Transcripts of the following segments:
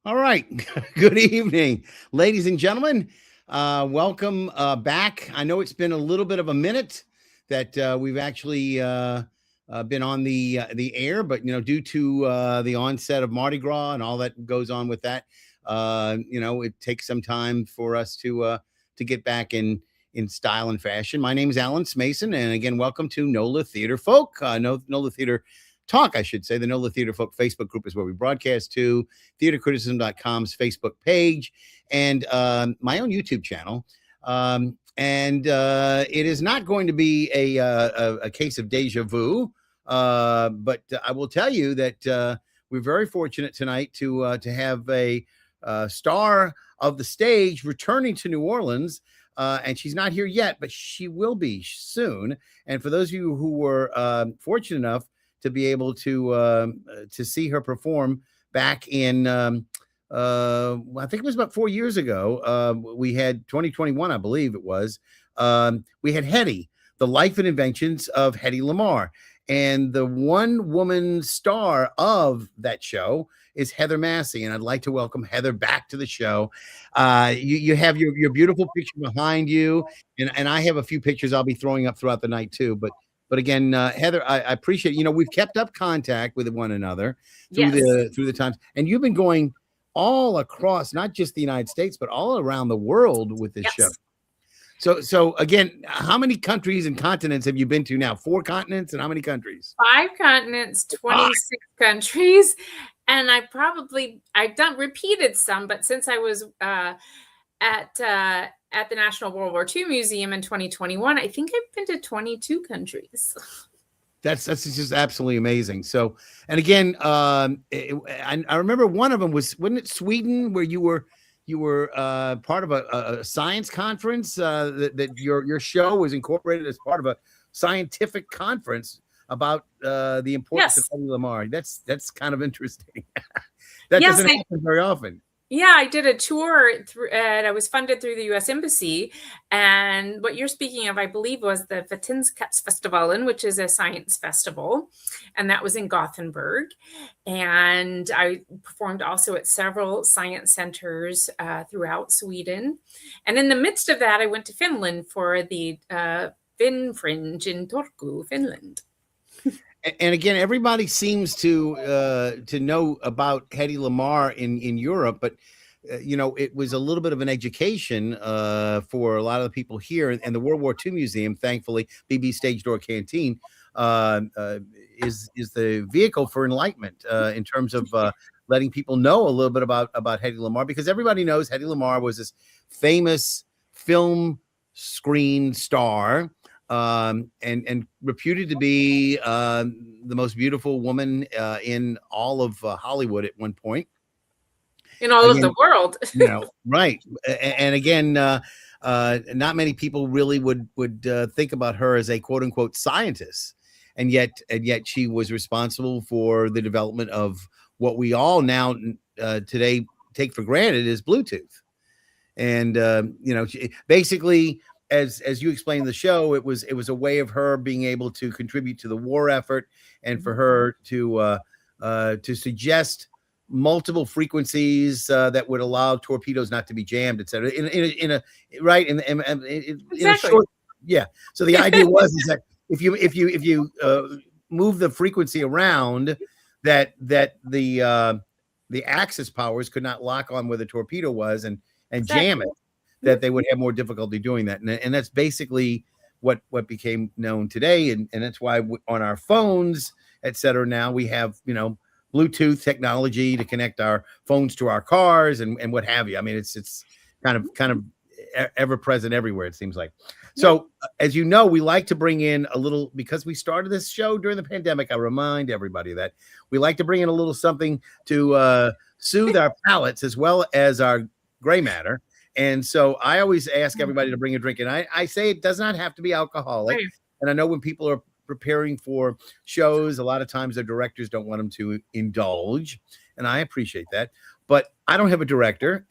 All right. Good evening, ladies and gentlemen. Welcome back. I know it's been a little bit of a minute that we've actually been on the air, but due to the onset of Mardi Gras and all that goes on with that, it takes some time for us to get back in style and fashion. My name is Alan Smason, and again, welcome to NOLA Theater Folk. NOLA Theater Talk, I should say. The NOLA Theater Folk Facebook group is where we broadcast to. Theatercriticism.com's Facebook page, and my own YouTube channel. And it is not going to be a case of deja vu, but I will tell you that we're very fortunate tonight to have a star of the stage returning to New Orleans. And she's not here yet, but she will be soon. And for those of you who were fortunate enough to be able to see her perform back in, I think it was about 4 years ago. We had 2021, I believe it was. We had Hedy, the life and inventions of Hedy Lamarr. And the one woman star of that show is Heather Massie. And I'd like to welcome Heather back to the show. You have your beautiful picture behind you. And I have a few pictures I'll be throwing up throughout the night too. But again, Heather, I appreciate, we've kept up contact with one another through the times. And you've been going all across, not just the United States, but all around the world with this show. So again, how many countries and continents have you been to now? 4 continents and how many countries? 5 continents, 26 countries. And I've done repeated some, but since I was at the National World War II Museum in 2021, I think I've been to 22 countries. That's just absolutely amazing. So, and again, I remember one of them wasn't it Sweden, where you were part of a science conference that your show was incorporated as part of a scientific conference about the importance of Hedy Lamarr. That's kind of interesting. That doesn't happen very often. Yeah, I did a tour and I was funded through the U.S. Embassy. And what you're speaking of, I believe, was the Vetenskapsfestivalen, which is a science festival. And that was in Gothenburg. And I performed also at several science centers throughout Sweden. And in the midst of that, I went to Finland for the Finn Fringe in Turku, Finland. And again, everybody seems to know about Hedy Lamarr in Europe, but it was a little bit of an education for a lot of the people here. And the World War II Museum, thankfully, BB Stage Door Canteen, is the vehicle for enlightenment in terms of letting people know a little bit about Hedy Lamarr, because everybody knows Hedy Lamarr was this famous film screen star. And reputed to be the most beautiful woman in all of Hollywood at one point. In all of the world. Right. And again, not many people really would think about her as a quote unquote scientist. And yet she was responsible for the development of what we all now today take for granted is Bluetooth. And, basically, as you explained in the show, it was a way of her being able to contribute to the war effort, and for her to suggest multiple frequencies that would allow torpedoes not to be jammed, etc. In a short, So the idea was is that if you move the frequency around, that the axis powers could not lock on where the torpedo was and jam it, that they would have more difficulty doing that. And that's basically what became known today. And that's why on our phones, et cetera, now we have, Bluetooth technology to connect our phones to our cars and what have you. I mean, it's kind of ever present everywhere, it seems like. So as you know, we like to bring in a little, because we started this show during the pandemic. I remind everybody that we like to bring in a little something to soothe our palates as well as our gray matter. And so I always ask everybody to bring a drink. And I say it does not have to be alcoholic. Right. And I know when people are preparing for shows, a lot of times their directors don't want them to indulge. And I appreciate that. But I don't have a director,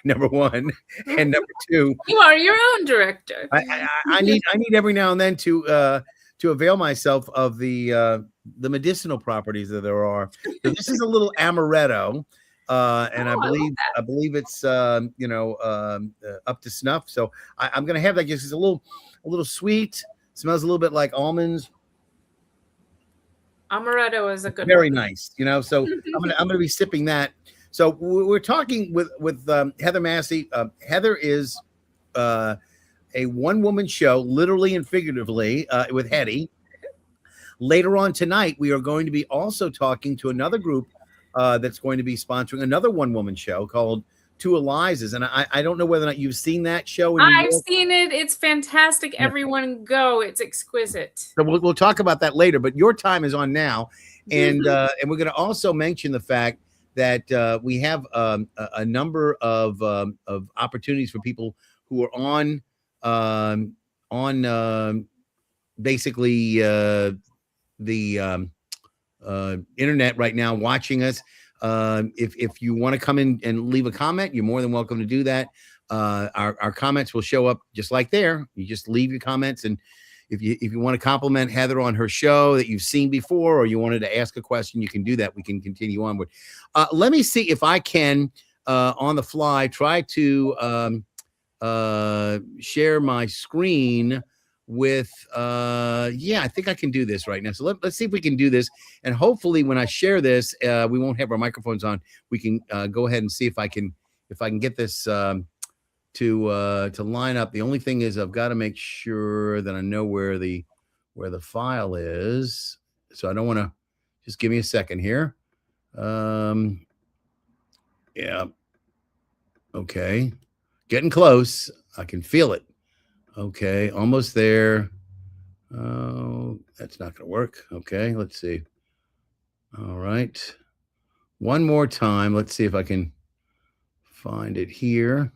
number one. And number two, you are your own director. I need every now and then to avail myself of the medicinal properties that there are. So this is a little amaretto. and Oh, I love I believe it's up to snuff. So I'm gonna have that. Guess it's a little sweet. Smells a little bit like almonds. Amaretto is a good Very one. nice. So I'm gonna be sipping that. So we're talking with Heather Massie. Heather is a one-woman show, literally and figuratively, with Hedy. Later on tonight, we are going to be also talking to another group that's going to be sponsoring another one-woman show called Two Elizas. And I don't know whether or not you've seen that show in New I've York. seen it. It's fantastic. Yeah. Everyone go. It's exquisite. So we'll talk about that later, but your time is on now. And we're going to also mention the fact that we have a number of opportunities for people who are on basically the internet right now watching us. If you want to come in and leave a comment, you're more than welcome to do that. Our comments will show up just like there. You just leave your comments, and if you want to compliment Heather on her show that you've seen before, or you wanted to ask a question, you can do that. We can continue onward. Let me see if I can on the fly try to share my screen with I think I can do this right now. So let's see if we can do this, and hopefully when I share this, we won't have our microphones on. We can go ahead and see if I can get this to line up. The only thing is I've got to make sure that I know where the file is, so I don't want to. Just give me a second here. Yeah, okay, getting close. I can feel it. Okay, almost there. Oh, that's not going to work. Okay, let's see. All right. One more time. Let's see if I can find it here.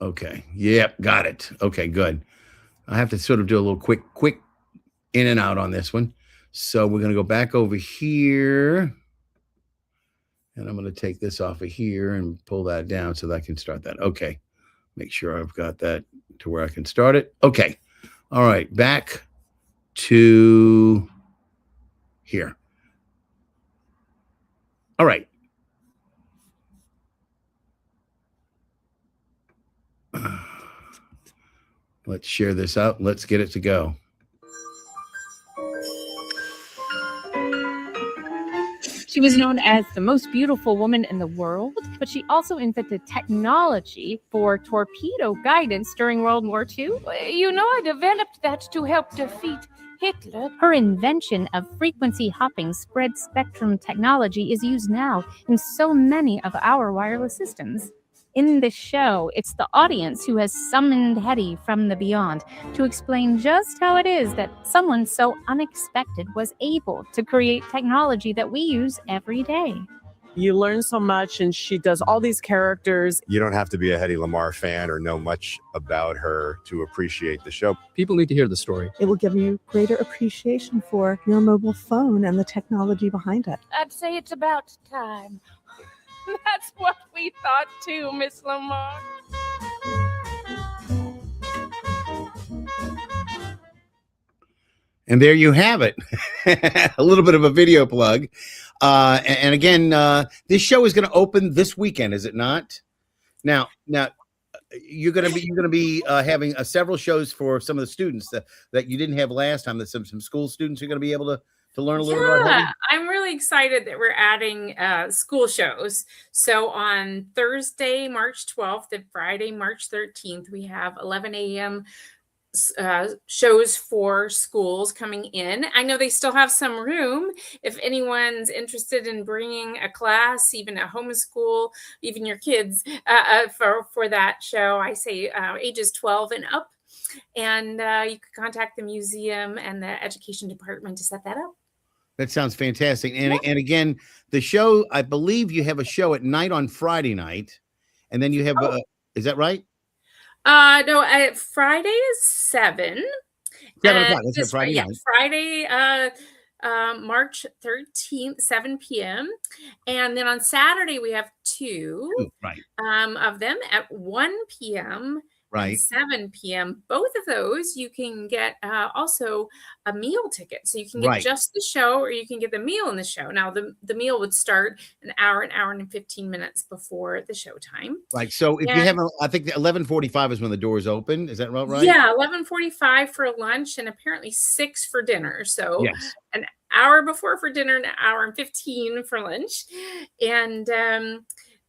Okay. Yep, got it. Okay, good. I have to sort of do a little quick in and out on this one. So we're going to go back over here. And I'm going to take this off of here and pull that down so that I can start that. Okay. Make sure I've got that to where I can start it. Okay. All right. Back to here. All right. Let's share this out. Let's get it to go. She was known as the most beautiful woman in the world, but she also invented technology for torpedo guidance during World War II. I developed that to help defeat Hitler. Her invention of frequency hopping spread spectrum technology is used now in so many of our wireless systems. In this show, it's the audience who has summoned Hedy from the beyond to explain just how it is that someone so unexpected was able to create technology that we use every day. You learn so much, and she does all these characters. You don't have to be a Hedy Lamarr fan or know much about her to appreciate the show. People need to hear the story. It will give you greater appreciation for your mobile phone and the technology behind it. I'd say it's about time. That's what we thought too, Miss Lamarr. And there you have it. A little bit of a video plug. And again, this show is going to open this weekend, is it not? Now, you're going to be having several shows for some of the students that you didn't have last time. That some school students are going to be able to learn a little bit about Hedy. I'm really excited that we're adding school shows. So on Thursday, March 12th and Friday, March 13th, we have 11 a.m. shows for schools coming in. I know they still have some room. If anyone's interested in bringing a class, even a homeschool, even your kids for that show, I say ages 12 and up. And you can contact the museum and the education department to set that up. That sounds fantastic. And again, the show, I believe you have a show at night on Friday night, and then you have is that right? No, Friday is 7. 7 o'clock. That's Friday night. Friday, March 13th, 7 p.m. And then on Saturday, we have two right. of them at 1 p.m. Right. and 7 p.m. Both of those you can get also a meal ticket. So you can get Right. just the show, or you can get the meal in the show. Now the meal would start an hour and 15 minutes before the show time. Right. So if you have, I think 11:45 is when the doors open. Is that right? Yeah, 11:45 for lunch and apparently 6 for dinner. So yes, an hour before for dinner, an hour and 15 for lunch. And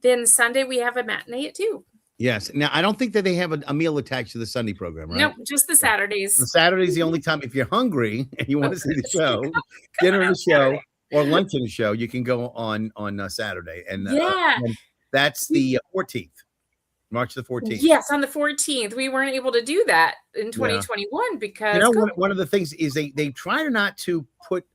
then Sunday we have a matinee at 2. yes. Now I don't think that they have a meal attached to the Sunday program, right? Nope, just the Saturdays. The Saturday's the only time. If you're hungry and you want to see the show, Come dinner on in out the show, Saturday. or lunch in the show, you can go on Saturday, and Yeah. that's the 14th, March the 14th. Yes, on the 14th. We weren't able to do that in 2021 because You know, one of the things is they try not to put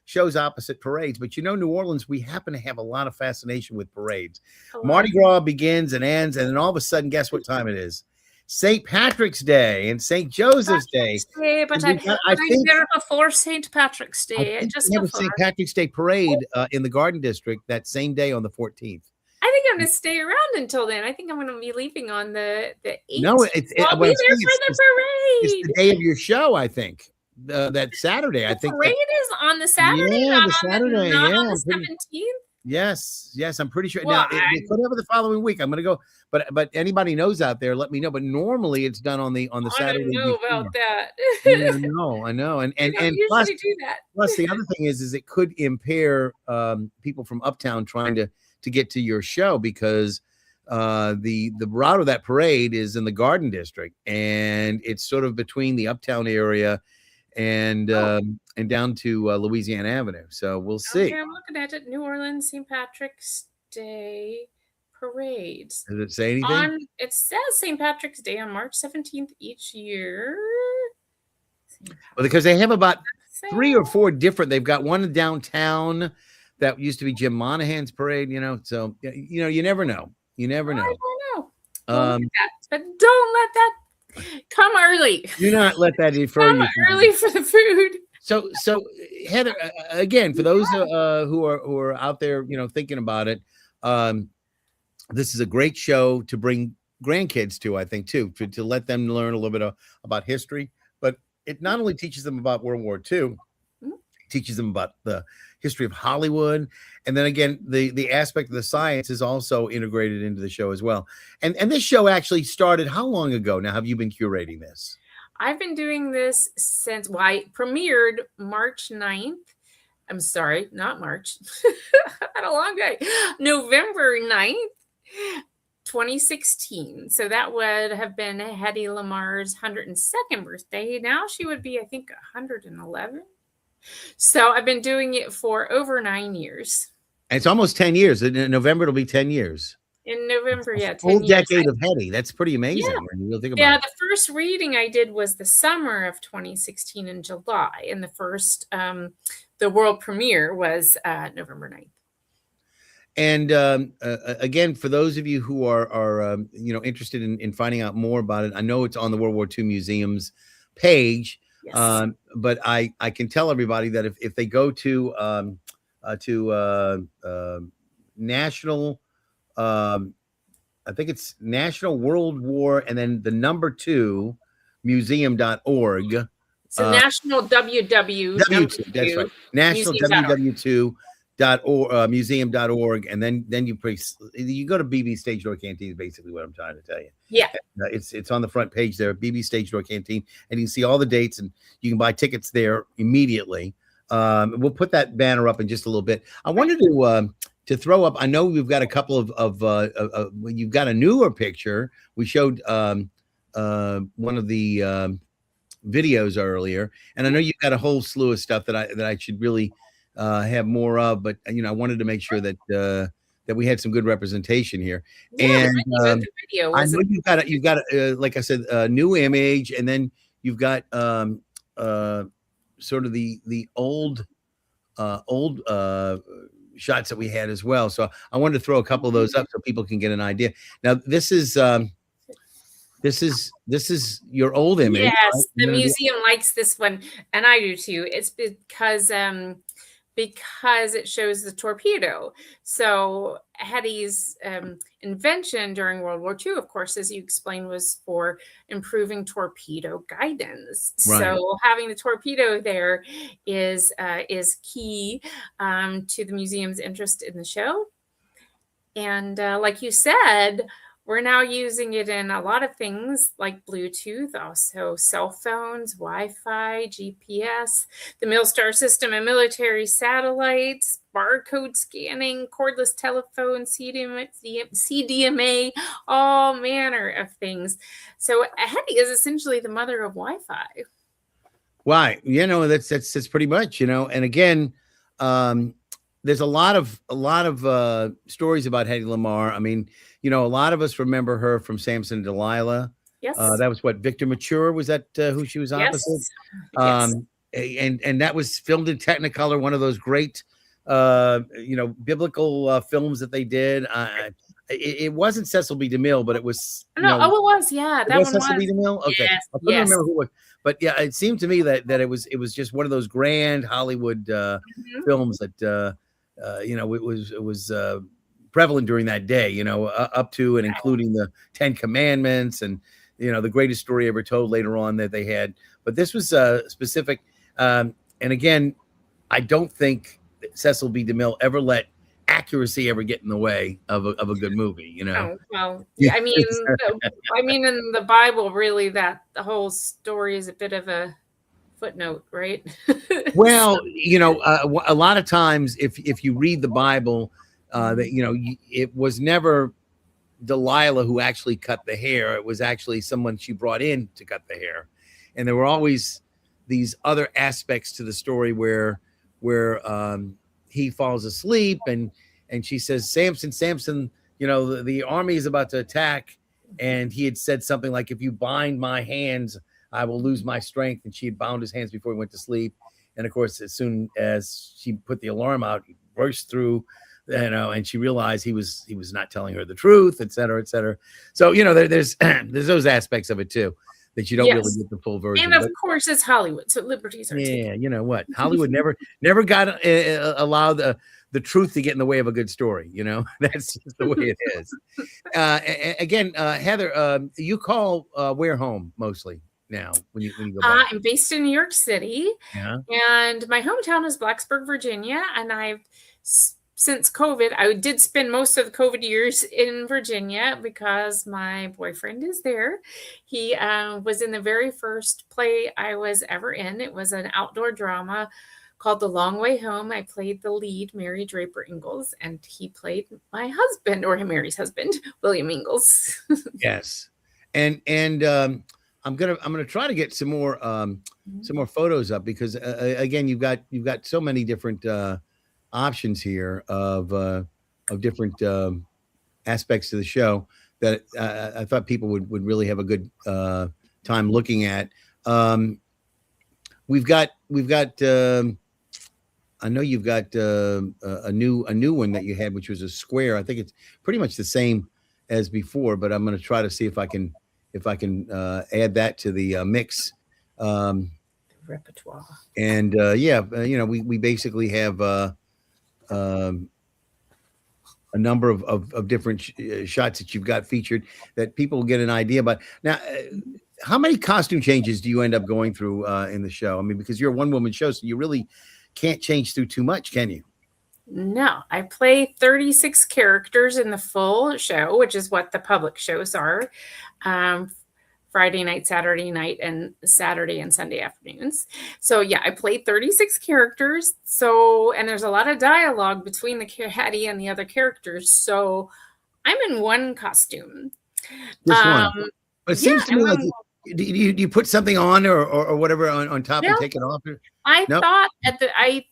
shows opposite parades, but New Orleans, we happen to have a lot of fascination with parades. Mardi Gras begins and ends, and then all of a sudden, guess what time it is? St. Patrick's Day and St. Joseph's Day. But I think there before St. Patrick's Day. I think we have a St. Patrick's Day parade in the Garden District that same day on the 14th. I think I'm going to stay around until then. I think I'm going to be leaving on the 8th. No, I'll be there for the parade. It's the day of your show, I think. That Saturday, I think. The parade is on the Saturday, Yeah, not the Saturday. not Yeah, on the 17th. Yes, I'm pretty sure. Well, Now, they could have it the following week. I'm going to go, but anybody knows out there, let me know. But normally it's done on the Saturday. I don't know about that. I know, and usually do that. Plus, the other thing is it could impair people from uptown trying to get to your show, because the route of that parade is in the Garden District, and it's sort of between the uptown area and down to Louisiana Avenue. So we'll see. Okay, I'm looking at it. New Orleans St. Patrick's Day parade. Does it say anything? It says St. Patrick's Day on March 17th each year. Well, because they have about 3 or 4 different. They've got one downtown that used to be Jim Monahan's parade. So you never know. You never know. I don't know. But don't let that come early. Do not let that defer you. Come early for the food. So Heather, again, for those who are out there, thinking about it, this is a great show to bring grandkids to, I think, too, to let them learn a little bit about history. But it not only teaches them about World War II, it teaches them about the history of Hollywood, and then again, the aspect of the science is also integrated into the show as well. And this show actually started how long ago now? Have you been curating this? I've been doing this since I premiered March 9th. I'm sorry, not March. Had a long day. November 9th, 2016. So that would have been Hedy Lamarr's 102nd birthday. Now she would be, I think, 111. So I've been doing it for over 9 years. And it's almost 10 years. In November, it'll be 10 years. In November, yeah. 10 Whole years. decade of Hedy. That's pretty amazing when you really think about it. The first reading I did was the summer of 2016 in July. And the first, the world premiere was November 9th. And again, for those of you who are interested in finding out more about it, I know it's on the World War II Museum's page. Yes. But I can tell everybody that if they go to National, I think it's National World War and then the number 2 museum.org. So National WW. That's right. National WW2 museum.org, and then you go to BB Stage Door Canteen is basically what I'm trying to tell you. Yeah. It's on the front page there, BB Stage Door Canteen, and you can see all the dates, and you can buy tickets there immediately. We'll put that banner up in just a little bit. I wanted to throw up, I know we've got a couple of you've got a newer picture. We showed one of the videos earlier, and I know you've got a whole slew of stuff that I should really have more of, but I wanted to make sure that we had some good representation here. Yeah, and I know you've got like I said, a new image, and then you've got sort of the old shots that we had as well. So I wanted to throw a couple of those up so people can get an idea. Now this is your old image. Yes, right? The museum likes this one, and I do too. It's because because it shows the torpedo. So Hedy's invention during World War II, of course, as you explained, was for improving torpedo guidance. Right. So having the torpedo there is key to the museum's interest in the show. And like you said, we're now using it in a lot of things like Bluetooth, also cell phones, Wi-Fi, GPS, the Milstar system and military satellites, barcode scanning, cordless telephone, CDMA, all manner of things. So Hedy is essentially the mother of Wi-Fi. Why? That's pretty much, and again, there's a lot of stories about Hedy Lamarr. I mean, a lot of us remember her from Samson and Delilah. Yes. That was what, Victor Mature, was that who she was opposite? Yes. And that was filmed in Technicolor, one of those great biblical films that they did. It wasn't Cecil B. DeMille, but it was it was, yeah, that was one Cecil B. DeMille. Okay, yes, I couldn't remember who it was, but yeah, it seemed to me that it was just one of those grand Hollywood films that it was prevalent during that day, up to and including the 10 Commandments and the greatest story ever told later on that they had. But this was specific, and again, I don't think Cecil B. DeMille ever let accuracy ever get in the way of a good movie. Oh, well, yeah, I mean, in the Bible, really, that the whole story is a bit of a footnote, right? Well, a lot of times if you read the Bible, it was never Delilah who actually cut the hair. It was actually someone she brought in to cut the hair. And there were always these other aspects to the story where he falls asleep and she says, Samson, the army is about to attack. And he had said something like, if you bind my hands, I will lose my strength. And she had bound his hands before he went to sleep. And of course, as soon as she put the alarm out, he burst through, and she realized he was not telling her the truth, et cetera, et cetera. So, there's those aspects of it too, that you don't really get the full version. And of course, it's Hollywood, so liberties are taken. Yeah, you know what? Hollywood never got allowed the truth to get in the way of a good story. That's just the way it is. Again, Heather, you call where home mostly now when you go back? I'm based in New York City, and my hometown is Blacksburg, Virginia, and I've since COVID, I did spend most of the COVID years in Virginia because my boyfriend is there. He was in the very first play I was ever in. It was an outdoor drama called The Long Way Home. I played the lead, Mary Draper Ingalls, and he played my husband, or Mary's husband, William Ingalls. Yes, and I'm gonna try to get some more photos up because again, you've got so many different options here of different aspects to the show that I thought people would really have a good time looking at. We've got I know you've got a new one that you had, which was a square. I think it's pretty much the same as before, but I'm going to try to see if I can add that to the mix. Repertoire. And we basically have a number of different shots that you've got featured that people will get an idea about. Now, how many costume changes do you end up going through in the show? I mean, because you're a one-woman show, so you really can't change through too much, can you? No, I play 36 characters in the full show, which is what the public shows are. Friday night, Saturday night, and Saturday and Sunday afternoons. So yeah, I played 36 characters. So, and there's a lot of dialogue between the Hedy and the other characters. So I'm in one costume. Just one. But it seems to me like do you put something on or whatever on top and take it off? I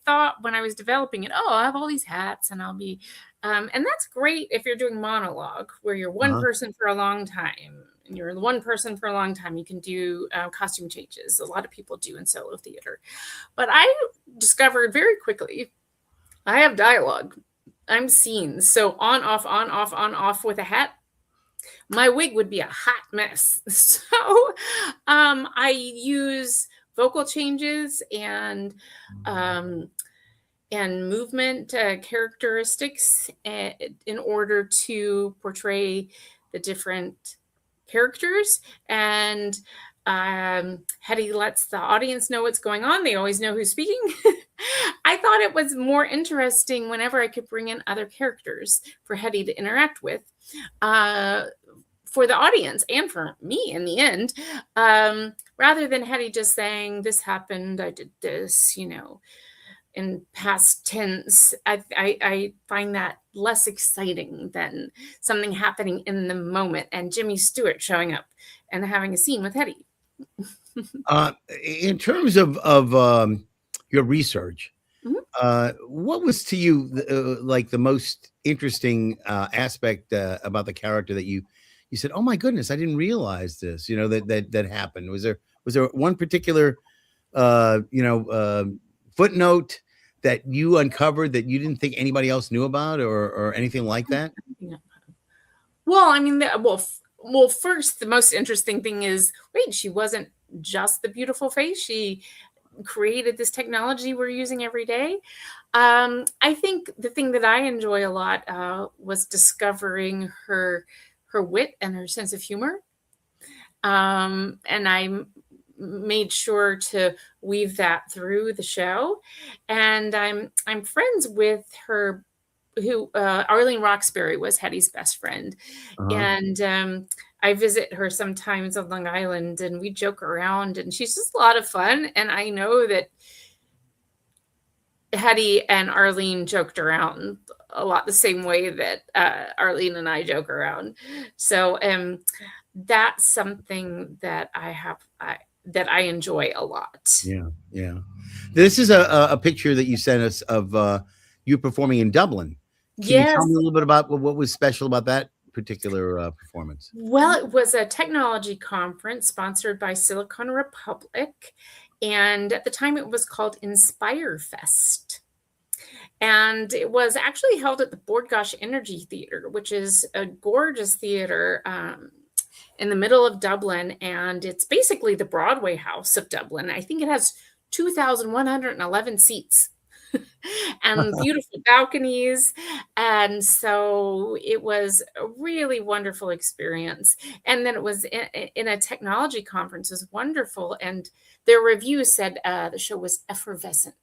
thought when I was developing it, I have all these hats and I'll be, and that's great if you're doing monologue where you're one person for a long time. And you're the one person for a long time, you can do costume changes. A lot of people do in solo theater. But I discovered very quickly, I have dialogue. I'm scenes. So on, off with a hat. My wig would be a hot mess. So I use vocal changes and and movement characteristics in order to portray the different characters. And Hedy lets the audience know what's going on. They always know who's speaking. I thought it was more interesting whenever I could bring in other characters for Hedy to interact with, for the audience and for me in the end, rather than Hedy just saying, this happened, I did this, in past tense. I find that less exciting than something happening in the moment and Jimmy Stewart showing up and having a scene with Hedy. In terms of your research, what was to you like the most interesting aspect about the character that you said, oh my goodness, I didn't realize this, that happened? Was there one particular footnote that you uncovered that you didn't think anybody else knew about, or anything like that? Well, I mean, well, first, the most interesting thing is, wait, she wasn't just the beautiful face. She created this technology we're using every day. I think the thing that I enjoy a lot was discovering her wit and her sense of humor. And I made sure to weave that through the show. And I'm friends with her, who Arlene Roxbury was Hedy's best friend. And I visit her sometimes on Long Island, and we joke around, and she's just a lot of fun. And I know that Hedy and Arlene joked around a lot the same way that Arlene and I joke around. So that's something that that I enjoy a lot. Yeah. This is a picture that you sent us of you performing in Dublin. Can you tell me a little bit about what was special about that particular performance? Well, it was a technology conference sponsored by Silicon Republic. And at the time it was called Inspire Fest. And it was actually held at the Bord Gáis Energy Theatre, which is a gorgeous theater in the middle of Dublin. And it's basically the Broadway house of Dublin. I think it has 2,111 seats and beautiful balconies. And so it was a really wonderful experience. And then it was in a technology conference. It was wonderful. And their review said the show was effervescent.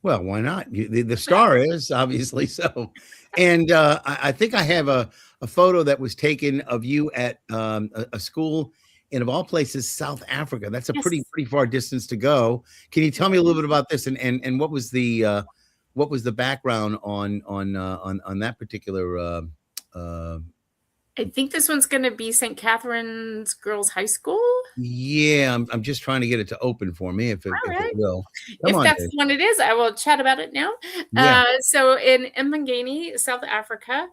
Well, why not? The star is, obviously so. And I think I have a photo that was taken of you at a school in, of all places, South Africa. That's a pretty far distance to go. Can you tell me a little bit about this, and what was the background on that particular? I think this one's going to be St. Catherine's Girls High School. Yeah, I'm just trying to get it to open for me, if it will. If that's the one it is, I will chat about it now. Yeah. So in Mbangeni, South Africa,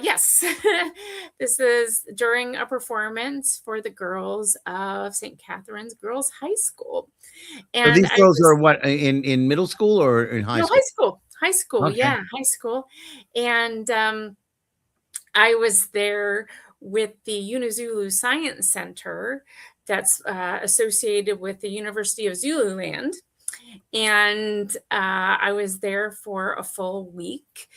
yes, this is during a performance for the girls of St. Catherine's Girls High School. And these girls are what, in middle school or in high school? High school. High school, okay. Yeah, high school. And I was there with the UniZulu Science Center that's associated with the University of Zululand. And I was there for a full week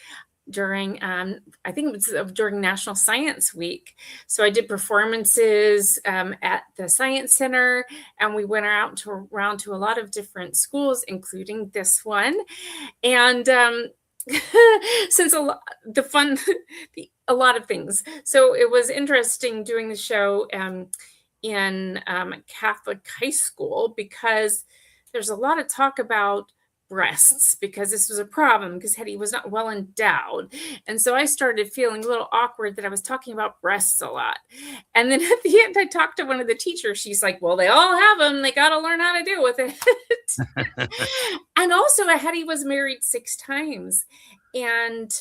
during, I think it was during National Science Week. So I did performances at the Science Center, and we went around to a lot of different schools, including this one. And since a lot of things. So it was interesting doing the show in Catholic high school, because there's a lot of talk about breasts, because this was a problem because Hedy was not well endowed. And so I started feeling a little awkward that I was talking about breasts a lot. And then at the end, I talked to one of the teachers. She's like, well, they all have them. They got to learn how to deal with it. And also Hedy was married 6 times. And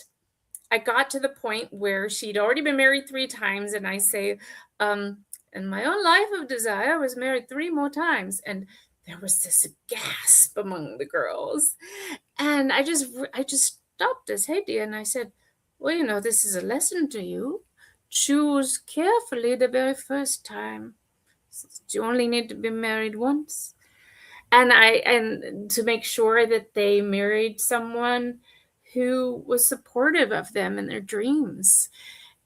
I got to the point where she'd already been married 3 times. And I say, in my own life of desire, I was married 3 more times. And there was this gasp among the girls. And I just stopped as Hedy and I said, well, this is a lesson to you. Choose carefully the very first time. You only need to be married once. and to make sure that they married someone who was supportive of them in their dreams,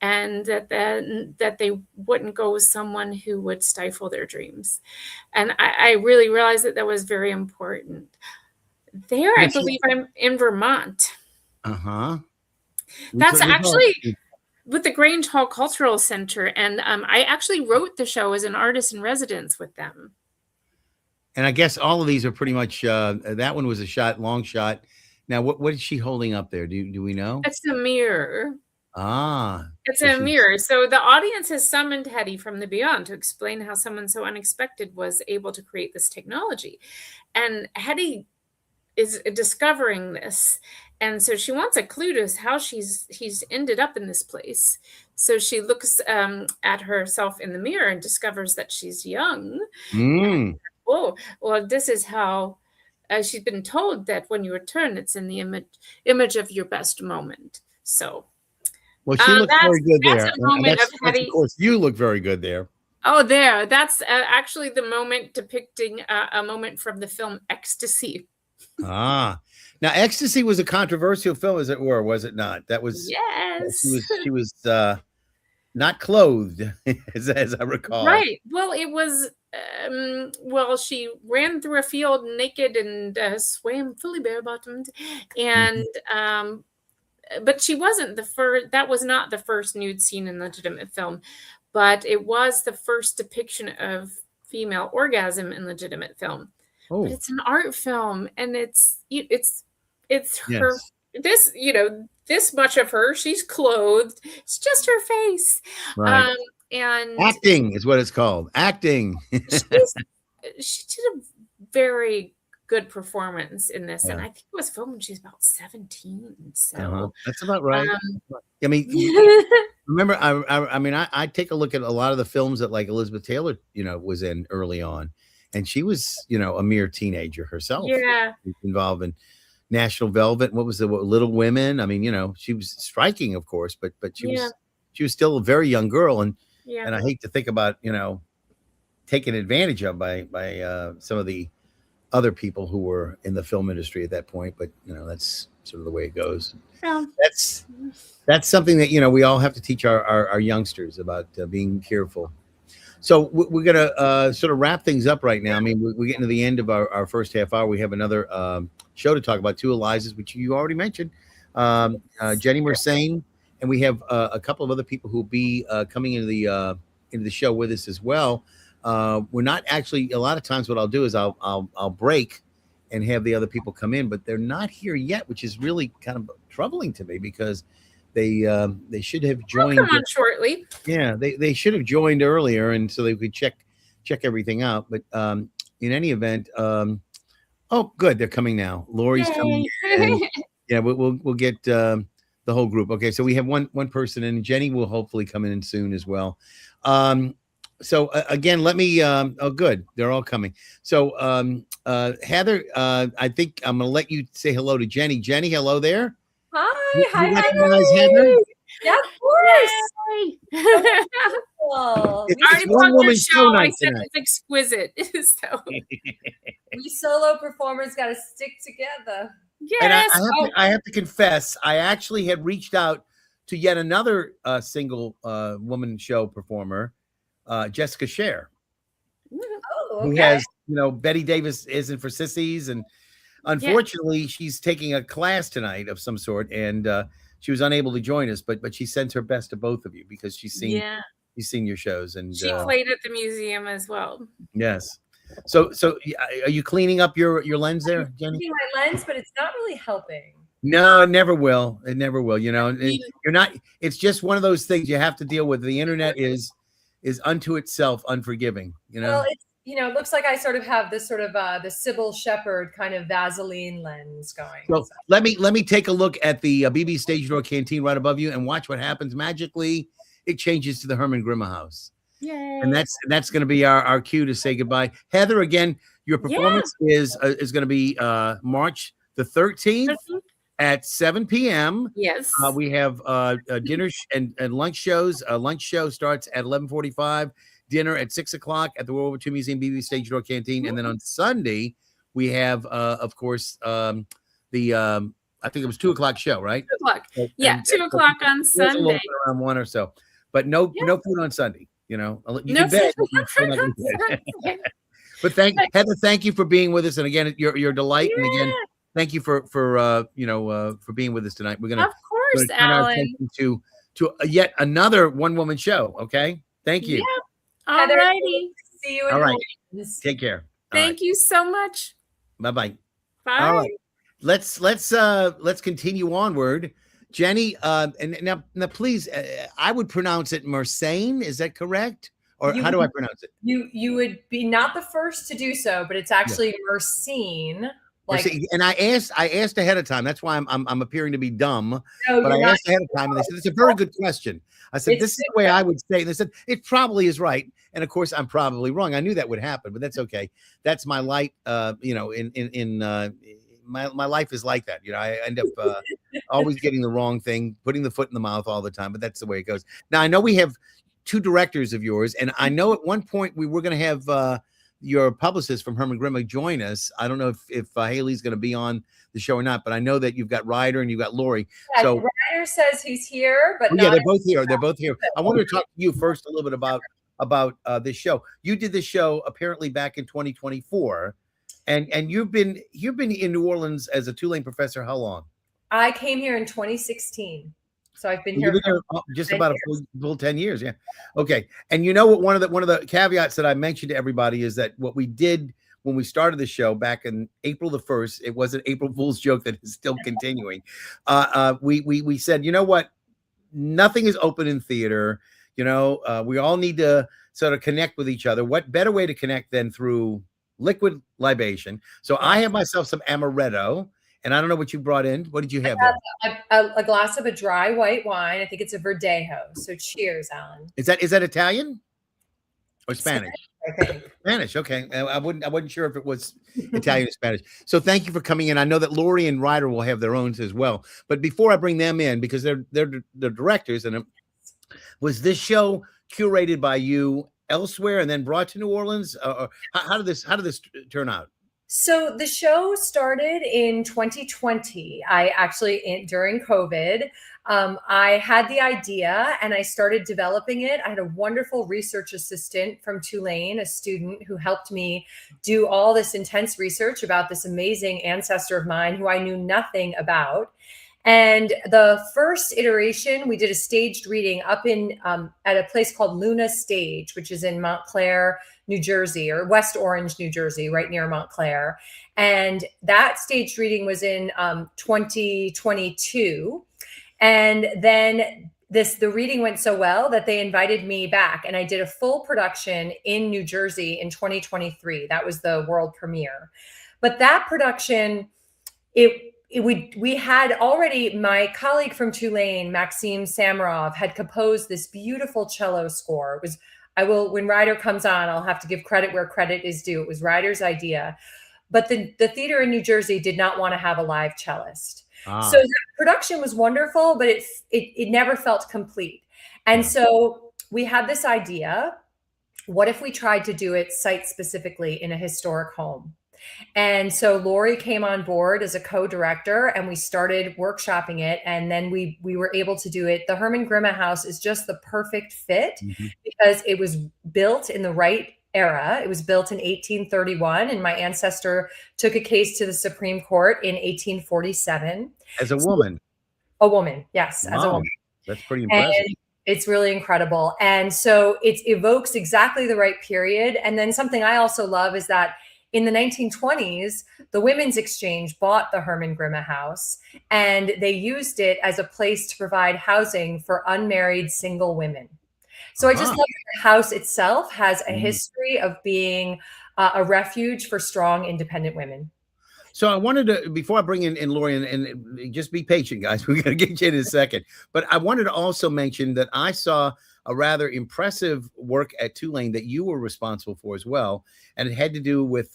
and that they wouldn't go with someone who would stifle their dreams. And I really realized that was very important. There, I believe I'm in Vermont. Uh-huh. That's actually with the Grange Hall Cultural Center. And I actually wrote the show as an artist in residence with them. And I guess all of these are pretty much, that one was a long shot. Now, what is she holding up there? Do we know? It's a mirror. Ah. It's a mirror. So the audience has summoned Hedy from the beyond to explain how someone so unexpected was able to create this technology. And Hedy is discovering this. And so she wants a clue to how he's ended up in this place. So she looks at herself in the mirror and discovers that she's young. Oh, well, this is how she's been told that when you return, it's in the image of your best moment. So, well, she looks very good there. That's a moment of Hedy. Of course, you look very good there. Oh, there. That's actually the moment depicting a moment from the film Ecstasy. Ah, now Ecstasy was a controversial film, as it were, was it not? That was, yes. She was not clothed, as I recall. Right. Well, it was. She ran through a field naked and swam fully bare-bottomed, and but she wasn't the first. That was not the first nude scene in legitimate film, but it was the first depiction of female orgasm in legitimate film. Oh. But it's an art film, and it's her. This, this much of her, she's clothed. It's just her face. Right. And acting is what it's called. Acting. She did a very good performance in this, and I think it was filmed when she was about 17. So that's about right. I mean, remember, I take a look at a lot of the films that like Elizabeth Taylor, was in early on, and she was, a mere teenager herself. Yeah, involved in National Velvet. What was the Little Women? I mean, she was striking, of course, but she was still a very young girl, and I hate to think about taken advantage of by some of the other people who were in the film industry at that point. But that's sort of the way it goes. Yeah. That's something that we all have to teach our youngsters about, being careful. So we're gonna sort of wrap things up right now. I mean, we're getting to the end of our first half hour. We have another show to talk about, 2 Elizas, which you already mentioned, Jenny Mercein, and we have a couple of other people who will be coming into the show with us as well. We're not actually, a lot of times what I'll do is I'll break and have the other people come in, but they're not here yet, which is really kind of troubling to me, because they should have joined. Come on shortly. Yeah, they should have joined earlier, and so they could check everything out. But in any event, oh, good, they're coming now. Lori's coming in. Yeah, we'll get the whole group. Okay, so we have one person, and Jenny will hopefully come in soon as well. So again, let me. Oh, good, they're all coming. So Heather, I think I'm going to let you say hello to Jenny. Jenny, hello there. Hi, you recognize Heather? Yeah, of course. Cool. It's one woman show night tonight. It's exquisite. So we solo performers got to stick together. Yes. And I have to confess, I actually had reached out to yet another single woman show performer, Jessica Scher, who has, Betty Davis isn't for sissies, and unfortunately, she's taking a class tonight of some sort, and she was unable to join us. But she sends her best to both of you, because she's seen your shows, and she played at the museum as well. Yes. So are you cleaning up your lens there, Jenny? I'm cleaning my lens, but it's not really helping. No, it never will. It never will. You're not. It's just one of those things you have to deal with. The internet is unto itself unforgiving. Well, it's it looks like I sort of have this sort of the Sybil Shepherd kind of Vaseline lens going. So let me take a look at the BB Stage Door Canteen right above you and watch what happens. Magically, it changes to the Herman Grimma House. Yay. And that's going to be our cue to say goodbye. Heather, again, your performance is going to be March the 13th at 7 p.m. Yes. We have dinner and lunch shows. Lunch show starts at 11:45. Dinner at 6 o'clock at the World War II Museum BB Stage Door Canteen. And then on Sunday, We have, of course, I think it was 2:00 show, right? 2:00. Yeah, And 2:00 on there's a little Sunday. bit around 1 or so, but no food on Sunday. You No can beg, food but you're not on gonna beg. Sunday. But Heather, thank you for being with us, and again, your delight, and again, thank you for being with us tonight. We're Of gonna course, turn our Alan. attention to yet another one-woman show. Okay, thank you. Yeah. All Heather, righty. See you in All right. Orleans. Take care. Thank you so much. Bye-bye. Bye. All right. Let's continue onward. Jenny, and now please, I would pronounce it Mercein. Is that correct? Or how do I pronounce it? You would be not the first to do so, but it's actually Mercein. And I asked ahead of time. That's why I'm appearing to be dumb. No, but I asked ahead of time, and they said it's a very good question. I said this is the way I would say it. And they said it probably is right, and of course I'm probably wrong. I knew that would happen, but that's okay. That's my light. My life is like that. I end up always getting the wrong thing, putting the foot in the mouth all the time. But that's the way it goes. Now I know we have 2 directors of yours, and I know at one point we were going to have your publicist from Herman Grimm join us. I don't know if Haley's going to be on the show or not, but I know that you've got Ryder and you've got Lori. Yeah, so Ryder says he's here, but yeah, they're both here. They're both here. I wanted to talk to you first a little bit about this show. You did this show apparently back in 2024, and you've been in New Orleans as a Tulane professor. How long? I came here in 2016. So I've been You've here been for just about a full 10 years. Yeah. Okay. And you know what? One of the caveats that I mentioned to everybody is that what we did when we started the show back in April the 1st, it was an April Fool's joke that is still continuing. We said, you know what? Nothing is open in theater. We all need to sort of connect with each other. What better way to connect than through liquid libation? So I have myself some amaretto. And I don't know what you brought in. What did you have there? A glass of a dry white wine. I think it's a Verdejo. So cheers, Alan. Is that Italian or Spanish? I think. Spanish. Okay. I wasn't sure if it was Italian or Spanish. So thank you for coming in. I know that Lori and Ryder will have their own as well. But before I bring them in, because they're directors, and was this show curated by you elsewhere and then brought to New Orleans? Or how did this turn out? So the show started in 2020. I actually, during COVID, I had the idea and I started developing it. I had a wonderful research assistant from Tulane, a student who helped me do all this intense research about this amazing ancestor of mine who I knew nothing about. And the first iteration, we did a staged reading up in at a place called Luna Stage, which is in Montclair, New Jersey, or West Orange, New Jersey, right near Montclair. And that staged reading was in 2022. And then the reading went so well that they invited me back, and I did a full production in New Jersey in 2023. That was the world premiere. But that production, we had already, my colleague from Tulane, Maxime Samarov, had composed this beautiful cello score. It was, when Ryder comes on, I'll have to give credit where credit is due. It was Ryder's idea. But the theater in New Jersey did not want to have a live cellist. So the production was wonderful, but it never felt complete. And so we had this idea, what if we tried to do it site specifically in a historic home? And so Lori came on board as a co-director, and we started workshopping it. And then we were able to do it. The Herman Grimm house is just the perfect fit because it was built in the right era. It was built in 1831, and my ancestor took a case to the Supreme Court in 1847. As a woman? A woman, yes, as a woman. That's pretty impressive. And it's really incredible. And so it evokes exactly the right period. And then something I also love is that in the 1920s, the Women's Exchange bought the Herman Grimm house, and they used it as a place to provide housing for unmarried single women. So I just love that the house itself has a history of being a refuge for strong, independent women. So I wanted to, before I bring in Lori, and just be patient, guys, we're going to get you in a second. But I wanted to also mention that I saw a rather impressive work at Tulane that you were responsible for as well. And it had to do with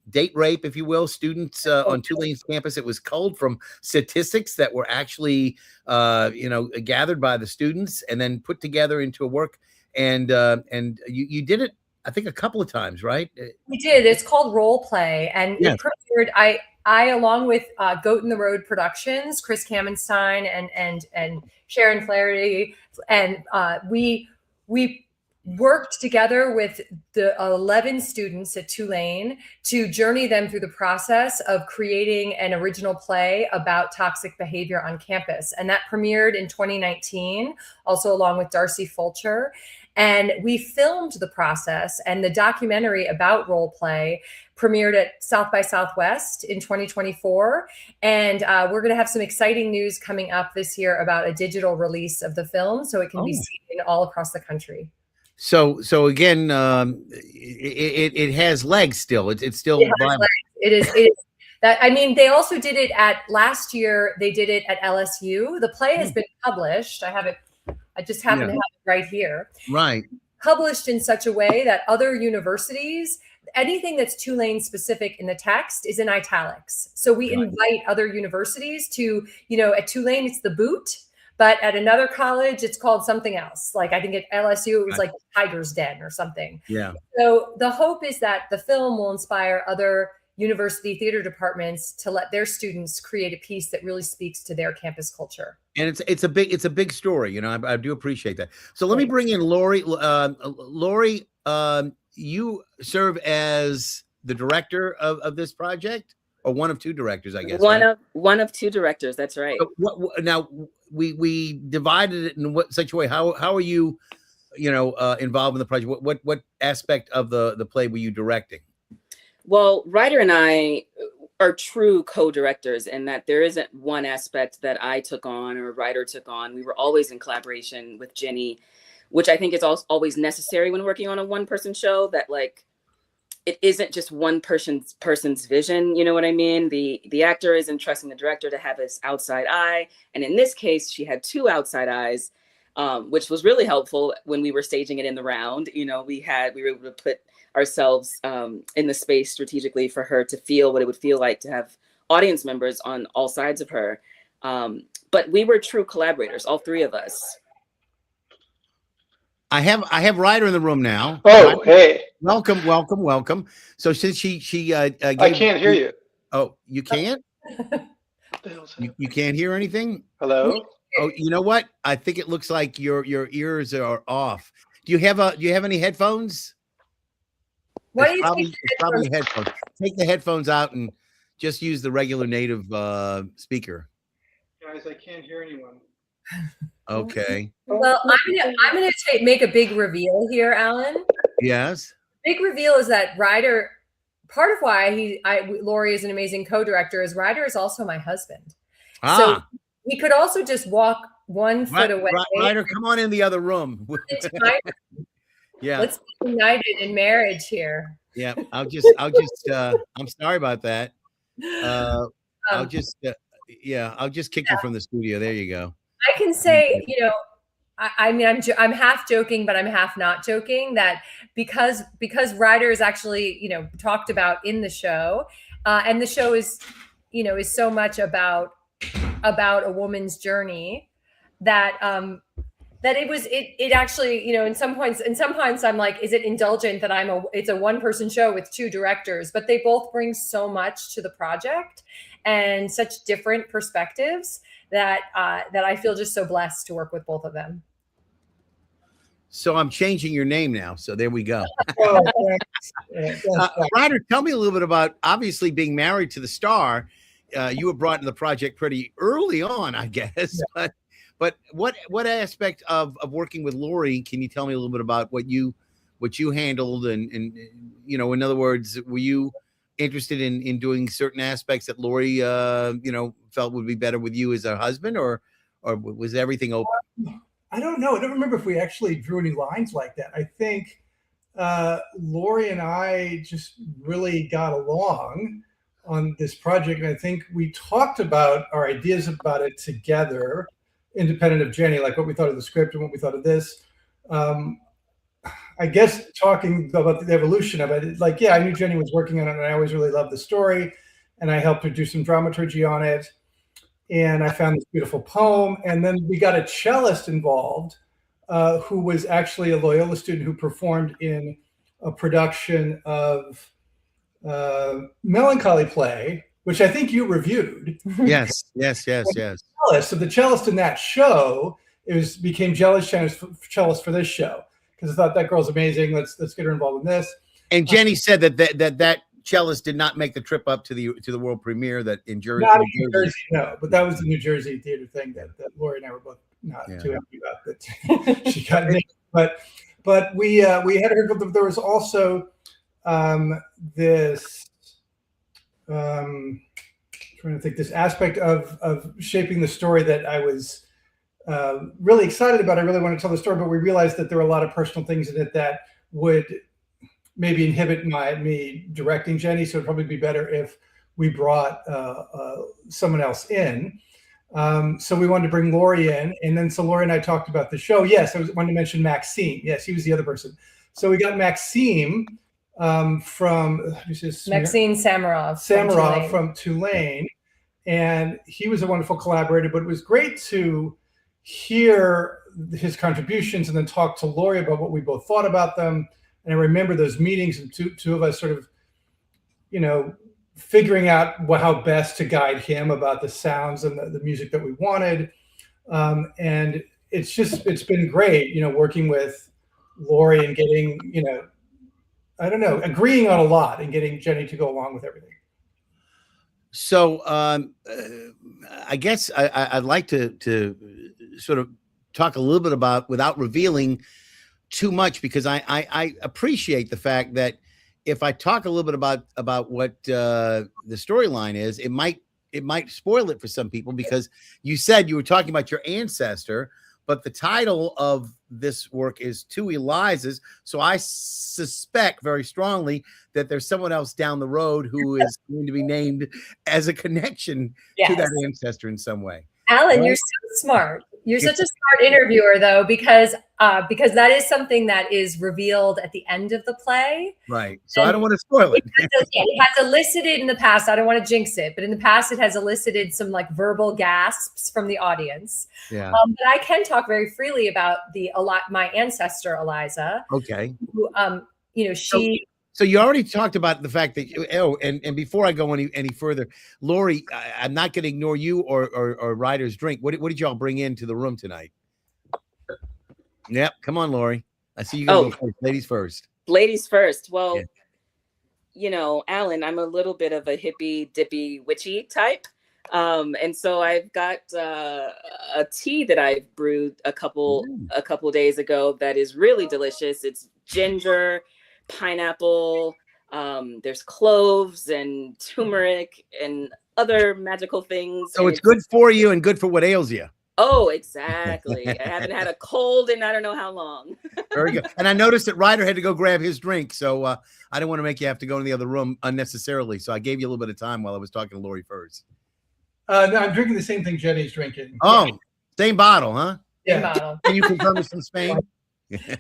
date rape, if you will, students on Tulane's campus. It was culled from statistics that were actually, gathered by the students and then put together into a work. And you did it I think a couple of times, right? We did. It's called Role Play, and Yes. it premiered. I along with Goat in the Road Productions, Chris Kamenstein and Sharon Flaherty, and we worked together with the 11 students at Tulane to journey them through the process of creating an original play about toxic behavior on campus. And that premiered in 2019, also along with Darcy Fulcher. And we filmed the process, and the documentary about role play premiered at South by Southwest in 2024. And we're going to have some exciting news coming up this year about a digital release of the film, so it can be seen all across the country. So again, it has legs still. It's still viable. It is that, I mean, they also did it last year. They did it at LSU. The play has been published. I just happen to have it right here. Right. Published in such a way that other universities, anything that's Tulane specific in the text is in italics. So we invite other universities to, at Tulane, it's the boot. But at another college, it's called something else. Like I think at LSU, it was like Tiger's Den or something. Yeah. So the hope is that the film will inspire other university theater departments to let their students create a piece that really speaks to their campus culture. And it's a big story. I do appreciate that. So let me bring in Lori. Lori, you serve as the director of this project, or one of two directors, I guess. One of two directors. That's right. So now we divided it in such a way. How are you, involved in the project? What aspect of the play were you directing? Well, Ryder and I are true co-directors in that there isn't one aspect that I took on or Ryder took on. We were always in collaboration with Jenny, which I think is always necessary when working on a one-person show, that like it isn't just one person's vision. You know what I mean? The actor is entrusting the director to have his outside eye. And in this case, she had two outside eyes, which was really helpful when we were staging it in the round. We were able to put ourselves in the space strategically for her to feel what it would feel like to have audience members on all sides of her. But we were true collaborators, all three of us. I have Ryder in the room now. Oh, Ryder, hey. Welcome. So since she I can't hear you. Oh, you can't? You can't hear anything? Hello? Oh, you know what? I think it looks like your ears are off. Do you have any headphones? What do it's you probably headphones. Take the headphones out and just use the regular native speaker. Guys, I can't hear anyone. Okay. Well, I'm gonna make a big reveal here, Alan. Yes. Big reveal is that Ryder. Part of why Lori is an amazing co-director is Ryder is also my husband. So he could also just walk one foot away. Ryder, come on in the other room. Yeah. Let's be united in marriage here. Yeah. I'll just I'm sorry about that. I'll just kick you from the studio. There you go. I can say, I'm half joking, but I'm half not joking that because Ryder is actually, talked about in the show, and the show is so much about a woman's journey that it actually, in some points I'm like, is it indulgent that it's a one-person show with two directors, but they both bring so much to the project and such different perspectives that I feel just so blessed to work with both of them. So I'm changing your name now. So there we go. Ryder, tell me a little bit about, obviously being married to the star. You were brought into the project pretty early on, I guess. Yeah. But what aspect of working with Lori can you tell me a little bit about what you handled and in other words, were you interested in doing certain aspects that Lori felt would be better with you as a husband, or was everything open? I don't know. I don't remember if we actually drew any lines like that. I think Lori and I just really got along on this project, and I think we talked about our ideas about it together, independent of Jenny, like what we thought of the script and what we thought of this. I guess talking about the evolution of it, I knew Jenny was working on it, and I always really loved the story, and I helped her do some dramaturgy on it, and I found this beautiful poem, and then we got a cellist involved who was actually a Loyola student who performed in a production of Melancholy Play, which I think you reviewed. Yes. So the cellist in that show became cellist for this show because I thought that girl's amazing. Let's get her involved in this. And Jenny said that cellist did not make the trip up to the world premiere that in Jersey. Not in New Jersey, no, but that was the New Jersey theater thing that Lori and I were both not too happy about that she got named. But we had heard that there was also this trying to think, this aspect of shaping the story that I was really excited about. I really want to tell the story, but we realized that there were a lot of personal things in it that would maybe inhibit me directing Jenny. So it'd probably be better if we brought someone else in. So we wanted to bring Lori in, and then so Lori and I talked about the show. Yes, I wanted to mention Maxime. Yes, he was the other person. So we got Maxime from Maxine Samarov from Tulane, and he was a wonderful collaborator. But it was great to hear his contributions and then talk to Lori about what we both thought about them. And I remember those meetings and two of us sort of, figuring out how best to guide him about the sounds and the music that we wanted. And it's been great, working with Lori and getting, agreeing on a lot and getting Jenny to go along with everything. So I guess I'd like to sort of talk a little bit about, without revealing too much, because I appreciate the fact that if I talk a little bit about what the storyline is, it might spoil it for some people, because you said you were talking about your ancestor, but the title of this work is Two Elizas. So I suspect very strongly that there's someone else down the road who is going to be named as a connection to that ancestor in some way. Alan, right? You're so smart. You're such a smart interviewer, though, because that is something that is revealed at the end of the play. Right. So I don't want to spoil it. It has elicited in the past, I don't want to jinx it, but in the past it has elicited some like verbal gasps from the audience. Yeah. But I can talk very freely about my ancestor, Eliza. Okay. Who, she... So you already talked about the fact that, and before I go any further, Lori, I'm not going to ignore you or Ryder's drink. What did y'all bring into the room tonight? Yep, come on, Lori. I see you go first. Ladies first. Ladies first. Well, Alan, I'm a little bit of a hippy dippy witchy type. And so I've got a tea that I brewed a couple days ago that is really delicious. It's ginger, pineapple, there's cloves and turmeric and other magical things. So it's good for you and good for what ails you. Oh, exactly. I haven't had a cold in I don't know how long. Very good. And I noticed that Ryder had to go grab his drink, so I didn't want to make you have to go in the other room unnecessarily. So I gave you a little bit of time while I was talking to Lori first. No, I'm drinking the same thing Jenny's drinking. Oh, same bottle, huh? Same bottle. Can you confirm it's from Spain? Yes.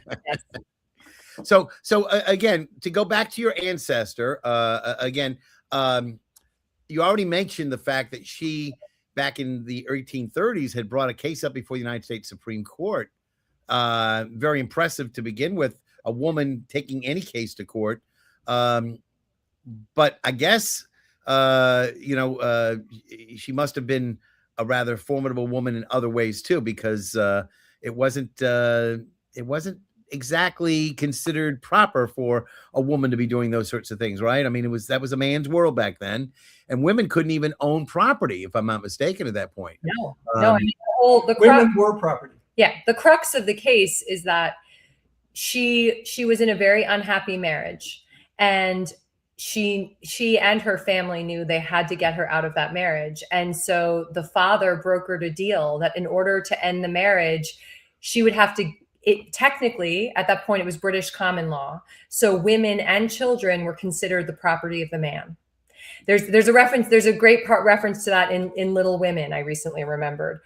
So again, to go back to your ancestor, again, you already mentioned the fact that she, back in the 1830s, had brought a case up before the United States Supreme Court. Very impressive to begin with, a woman taking any case to court. But I guess, she must have been a rather formidable woman in other ways too, because it wasn't exactly considered proper for a woman to be doing those sorts of things, right? I mean, that was a man's world back then, and women couldn't even own property, if I'm not mistaken, at that point. No. I mean, the women were property. Yeah, the crux of the case is that she was in a very unhappy marriage, and she and her family knew they had to get her out of that marriage, and so the father brokered a deal that in order to end the marriage, she would have to. Technically, at that point, it was British common law. So women and children were considered the property of the man. There's a reference. There's a great reference to that in Little Women. I recently remembered.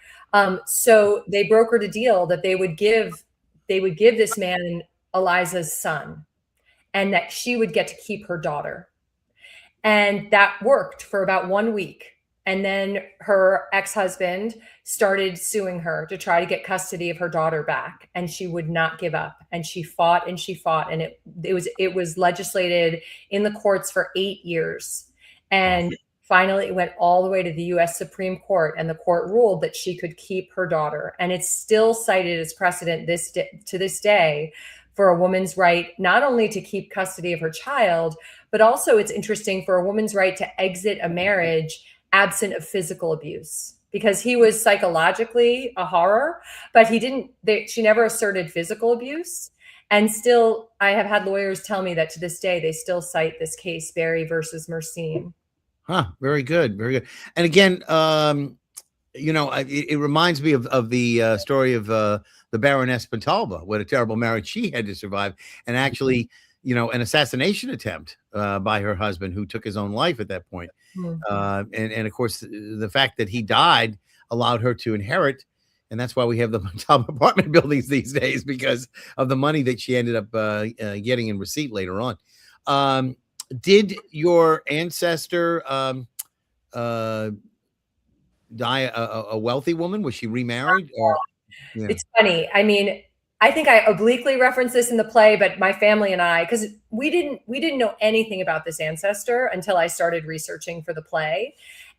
So they brokered a deal that they would give this man Eliza's son, and that she would get to keep her daughter. And that worked for about 1 week. And then her ex-husband started suing her to try to get custody of her daughter back, and she would not give up, and she fought and she fought, and it was legislated in the courts for 8 years, and finally it went all the way to the US Supreme Court, and the court ruled that she could keep her daughter, and it's still cited as precedent to this day for a woman's right not only to keep custody of her child, but also it's interesting for a woman's right to exit a marriage absent of physical abuse, because he was psychologically a horror, but she never asserted physical abuse. And still, I have had lawyers tell me that to this day, they still cite this case, Berry versus Mercein. Huh. Very good. Very good. And again, it reminds me of the story of the Baroness Pontalba, what a terrible marriage she had to survive, and actually, an assassination attempt by her husband, who took his own life at that point. And of course, the fact that he died allowed her to inherit, and that's why we have the Pontalba apartment buildings these days, because of the money that she ended up getting in receipt later on. Did your ancestor die a wealthy woman? Was she remarried? Or It's funny. I mean, I think I obliquely referenced this in the play, but my family and I, because we didn't know anything about this ancestor until I started researching for the play.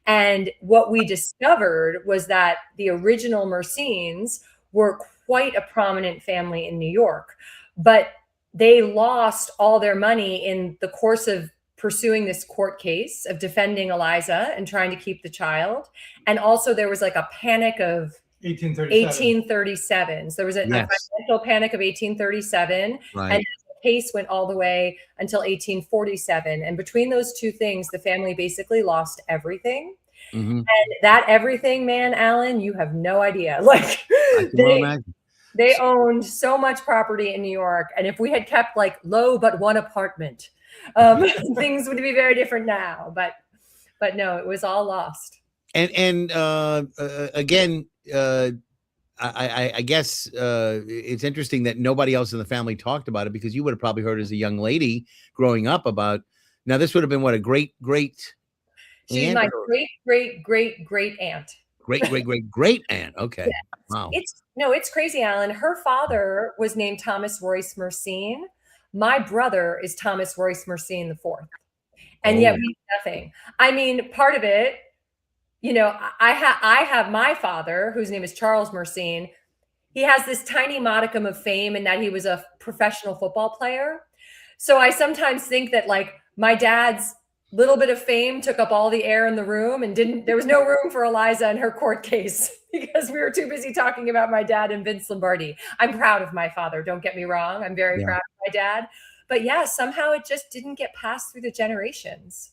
And what we discovered was that the original Merceins were quite a prominent family in New York, but they lost all their money in the course of pursuing this court case of defending Eliza and trying to keep the child. And also there was like a panic of 1837. So there was a financial panic of 1837, right. And the case went all the way until 1847. And between those two things, the family basically lost everything. Mm-hmm. And that everything, man, Alan, you have no idea. Like they owned so much property in New York. And if we had kept like low but one apartment, things would be very different now. But no, it was all lost. And again, I guess it's interesting that nobody else in the family talked about it, because you would have probably heard as a young lady growing up about. Now, this would have been what, a great She's my great aunt. Great aunt. Okay. Yes. Wow. It's crazy, Alan. Her father was named Thomas Royce Mercein. My brother is Thomas Royce Mercein IV. And yet we have nothing. I mean, part of it, I have my father, whose name is Charles Mercein. He has this tiny modicum of fame in that he was a professional football player. So I sometimes think that like my dad's little bit of fame took up all the air in the room, and there was no room for Eliza and her court case because we were too busy talking about my dad and Vince Lombardi. I'm proud of my father. Don't get me wrong. I'm very proud of my dad. But yeah, somehow it just didn't get passed through the generations.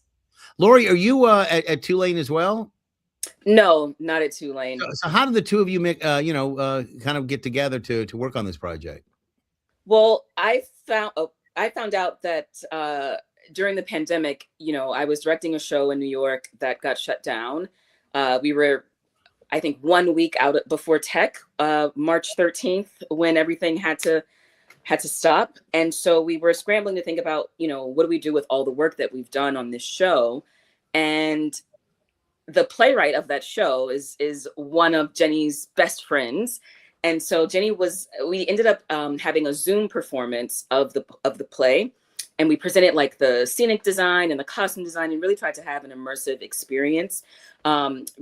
Lori, are you at Tulane as well? No, not at Tulane. So how did the two of you make, kind of get together to work on this project? Well, I found out that during the pandemic, I was directing a show in New York that got shut down. We were, I think, 1 week out before tech, March 13th, when everything had to stop. And so we were scrambling to think about, what do we do with all the work that we've done on this show? And the playwright of that show is one of Jenny's best friends. And so we ended up having a Zoom performance of the play. And we presented like the scenic design and the costume design, and really tried to have an immersive experience,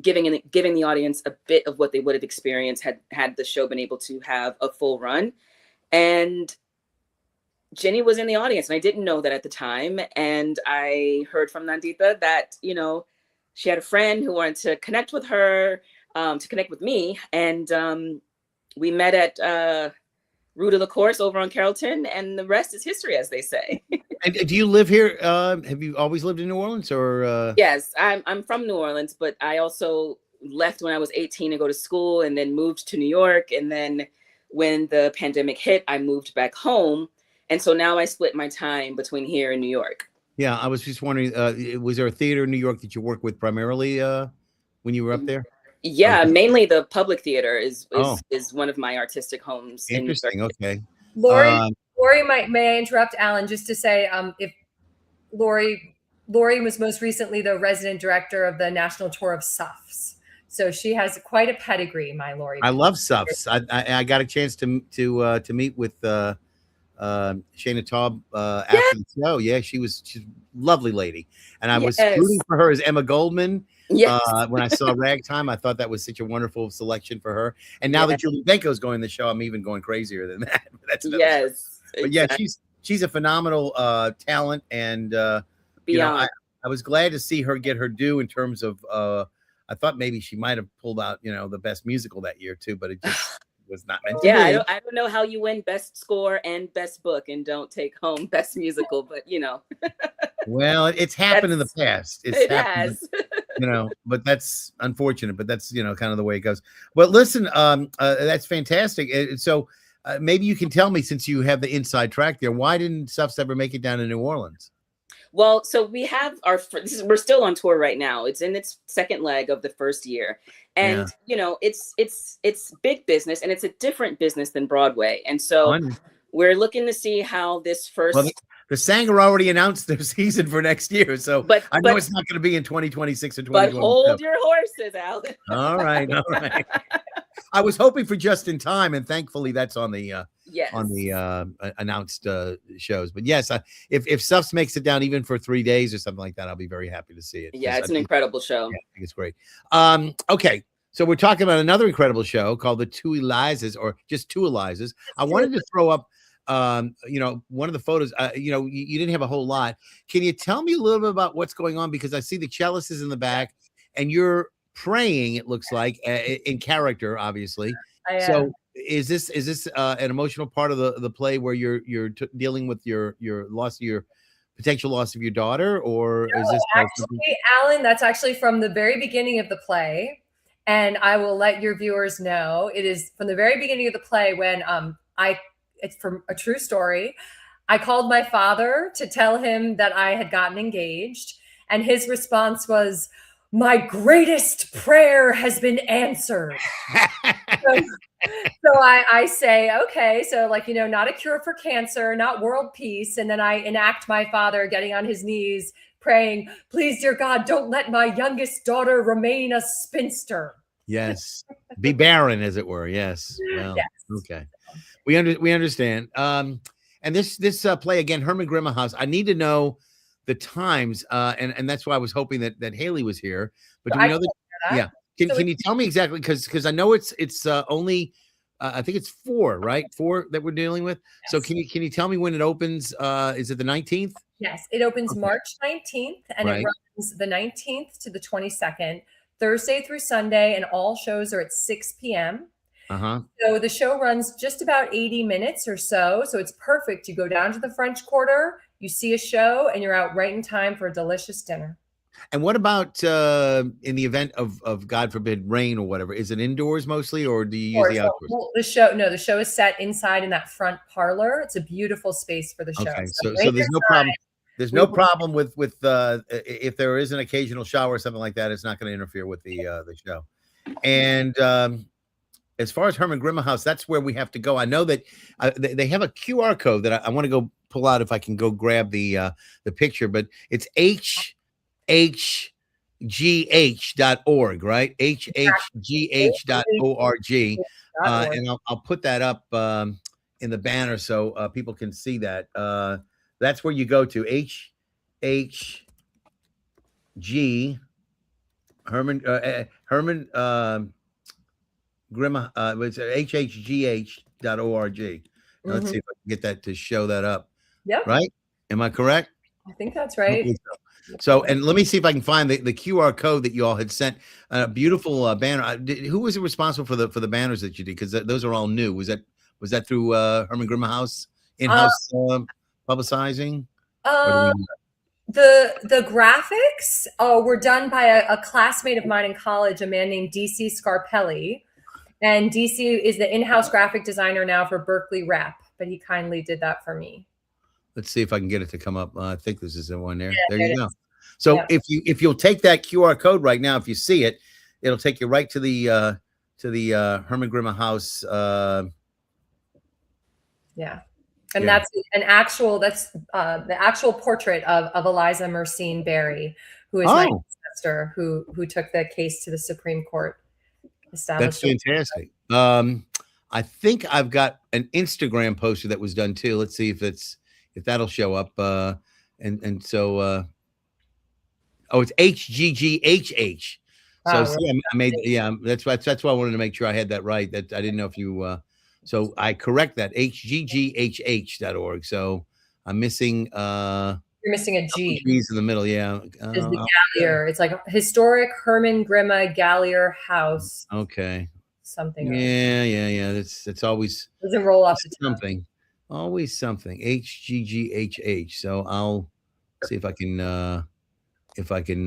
giving the audience a bit of what they would have experienced had the show been able to have a full run. And Jenny was in the audience, and I didn't know that at the time. And I heard from Nandita that, she had a friend who wanted to connect with her, to connect with me. And we met at Rue de la Course over on Carrollton, and the rest is history, as they say. And do you live here? Have you always lived in New Orleans, or? Yes, I'm from New Orleans, but I also left when I was 18 to go to school, and then moved to New York. And then when the pandemic hit, I moved back home. And so now I split my time between here and New York. Yeah, I was just wondering, was there a theater in New York that you worked with primarily when you were up there? Yeah, mainly the public theater is one of my artistic homes. Interesting. Okay. Lori, may I interrupt, Alan, just to say, if Lori was most recently the resident director of the national tour of SUFs. So she has quite a pedigree, my Lori. I love Suffs. I got a chance to meet with Shayna Taub after the show. Yeah, she's a lovely lady, and I was rooting for her as Emma Goldman. When I saw Ragtime, I thought that was such a wonderful selection for her. And now that Julie Benko's going the show, I'm even going crazier than that. That's story. But yeah, she's a phenomenal talent, and you know, I was glad to see her get her due in terms of. I thought maybe she might have pulled out, you know, the best musical that year too, but it just was not meant to be. I don't know how you win best score and best book and don't take home best musical, but you know. Well, it's happened in the past. It has. You know, but that's unfortunate, but that's, you know, kind of the way it goes. But listen, that's fantastic. So maybe you can tell me, since you have the inside track there, why didn't Suffs ever make it down to New Orleans? Well, so we have we're still on tour right now. It's in its second leg of the first year. And, you know, it's big business, and it's a different business than Broadway. And so we're looking to see how this first. Well, the Sanger already announced their season for next year. So I know it's not going to be in 2026 or 2027. But hold your horses, Alan. All right. I was hoping for Just in Time, and thankfully that's on the announced shows. But yes, if Suffs makes it down even for 3 days or something like that, I'll be very happy to see it. Yeah, it's an incredible show. Yeah, I think it's great. Okay, so we're talking about another incredible show called The Two Elizas, or just Two Elizas. I wanted to throw up, you know, one of the photos. You know, you didn't have a whole lot. Can you tell me a little bit about what's going on? Because I see the cellist is in the back, and you're praying, it looks like, in character, obviously. So is this an emotional part of the play where you're dealing with your potential loss of your daughter, or is this actually, Alan, that's actually from the very beginning of the play, and I will let your viewers know it is from the very beginning of the play when it's from a true story. I called my father to tell him that I had gotten engaged, and his response was, "My greatest prayer has been answered." So I say, okay, so like, you know, not a cure for cancer, not world peace. And then I enact my father getting on his knees, praying, "Please, dear God, don't let my youngest daughter remain a spinster." Yes. Be barren, as it were. Yes. Well, yes. Okay. We understand. And this play, again, Herman Grimma House, I need to know the times, and that's why I was hoping that Haley was here. But do we know that? Yeah. Can you tell me exactly? Because I know it's only I think it's 4, right? 4 that we're dealing with. Yes. So can you tell me when it opens? Is it the 19th? Yes, it opens March 19th, and it runs the 19th to the 22nd, Thursday through Sunday, and all shows are at 6 p.m. So the show runs just about 80 minutes or so. So it's perfect. You go down to the French Quarter, you see a show, and you're out right in time for a delicious dinner. And what about in the event of God forbid rain or whatever? Is it indoors mostly, or do you use the outdoors? Well, the show is set inside in that front parlor. It's a beautiful space for the show. Okay, so there's no problem. There's no problem with if there is an occasional shower or something like that. It's not going to interfere with the show. And as far as Herman Grimma House, that's where we have to go. I know that they have a QR code that I want to go pull out if I can go grab the picture, but it's hhgh.org, right? hhgh.org. And I'll put that up in the banner so people can see that. That's where you go to hhg Herman Grimma, it's hhgh.org. Let's see if I can get that to show that up. Yep. Right? Am I correct? I think that's right. So, and let me see if I can find the QR code that you all had sent. A beautiful banner. Who was responsible for the banners that you did? Because those are all new. Was that through Herman Grimma House in-house publicizing? The graphics were done by a classmate of mine in college, a man named DC Scarpelli, and DC is the in-house graphic designer now for Berkeley Rep. But he kindly did that for me. Let's see if I can get it to come up. I think this is the one there. Yeah, there you go. So if you'll take that QR code right now, if you see it, it'll take you right to the Herman Grimma House. And that's the actual portrait of Eliza Mercein Berry, who is my sister who took the case to the Supreme Court. established. That's fantastic. I think I've got an Instagram poster that was done too. Let's see if that'll show up. And so oh, it's HGGHH. So see, I made that's why I wanted to make sure I had that right. That I didn't know if you so I correct that HGGHH.org. So I'm missing you're missing a G. G's in the middle, yeah. Is the Gallier. It's like historic Herman Grimme Gallier House. Okay. Something. Yeah. That's always doesn't roll off the tongue. something. Always something. HGGHH. So I'll see if I can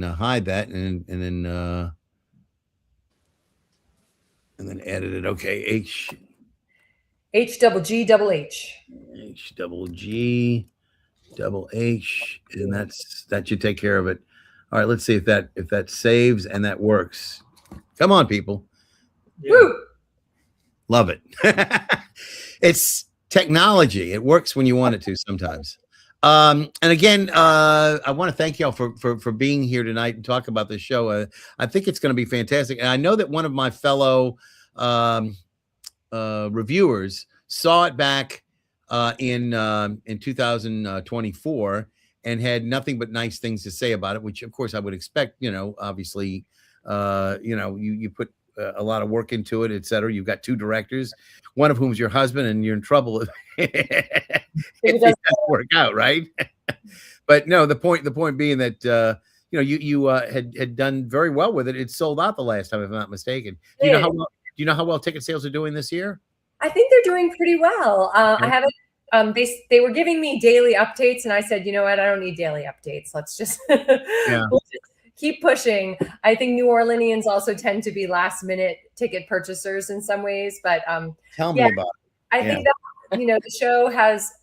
hide that and then edit it. Okay, H double G double H. H double G double H, and that should take care of it. All right, let's see if that saves and that works. Come on, people. Woo! Love it. It's technology. It works when you want it to sometimes. And again, I want to thank y'all for being here tonight and talk about this show. I think it's going to be fantastic. And I know that one of my fellow reviewers saw it back in 2024 and had nothing but nice things to say about it, which of course I would expect. Obviously, you put a lot of work into it, etc. You've got two directors, one of whom is your husband, and you're in trouble if it doesn't work out, right? But no, the point being that you had done very well with it. It sold out the last time, if I'm not mistaken. Do you know how well ticket sales are doing this year? I think they're doing pretty well. I haven't. They were giving me daily updates, and I said, you know what? I don't need daily updates. Let's just we'll just keep pushing. I think New Orleanians also tend to be last minute ticket purchasers in some ways, but tell me about it. I think that the show has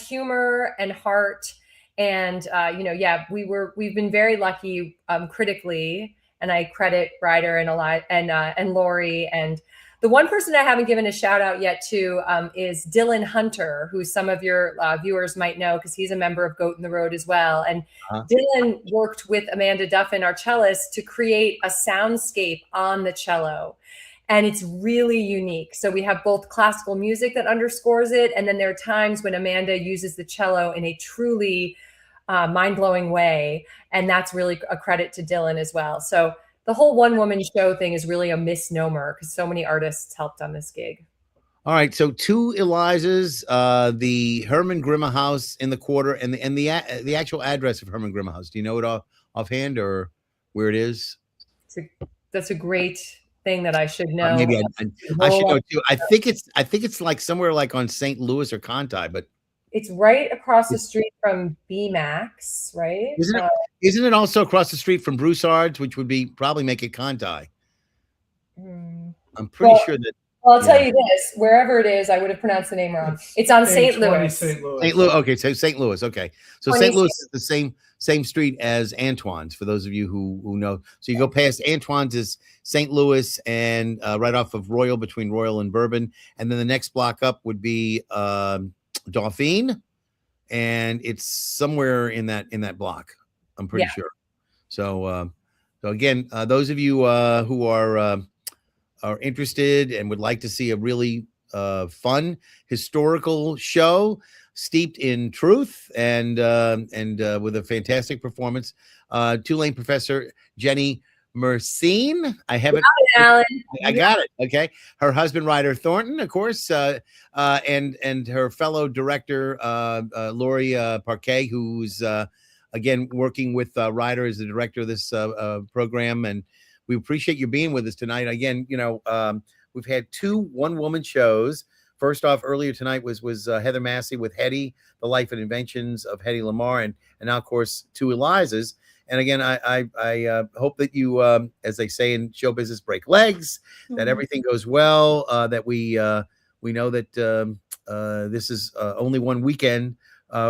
humor and heart, and we've been very lucky critically, and I credit Ryder and Lori. And the one person I haven't given a shout out yet to is Dylan Hunter, who some of your viewers might know because he's a member of Goat in the Road as well. And Dylan worked with Amanda Duffin, our cellist, to create a soundscape on the cello. And it's really unique. So we have both classical music that underscores it. And then there are times when Amanda uses the cello in a truly mind-blowing way. And that's really a credit to Dylan as well. So the whole one-woman show thing is really a misnomer because so many artists helped on this gig. All right, so two Elizas, the Herman Grimme House in the Quarter, and the actual address of Herman Grimme House. Do you know it offhand or where it is? That's a great thing that I should know. Maybe I should know too. I think it's like somewhere like on St. Louis or Conti, but it's right across the street from BMAX, right? Isn't it also across the street from Broussard's, which would probably make it Conti? I'm pretty sure that. Well, I'll tell you this: wherever it is, I would have pronounced the name wrong. It's on St. Louis. St. Louis. St. Louis. Okay, so St. Louis. Okay, so St. Louis is the same street as Antoine's. For those of you who know, so you go past Antoine's is St. Louis, and right off of Royal, between Royal and Bourbon, and then the next block up would be Dauphine, and it's somewhere in that block. I'm pretty sure. So again, those of you who are interested and would like to see a really fun historical show steeped in truth and with a fantastic performance, Tulane professor Jenny Mercein. I have it, Alan. I got it. Okay, her husband Ryder Thornton, of course, and her fellow director Lori Parquet, who's again working with Ryder as the director of this program. And we appreciate you being with us tonight. Again, we've had two one-woman shows. First off, earlier tonight was Heather Massie with Hedy, The Life and Inventions of Hedy Lamarr, and now, of course, two Elizas. And again, I hope that you, as they say in show business, break legs, that everything goes well, that we know that this is only one weekend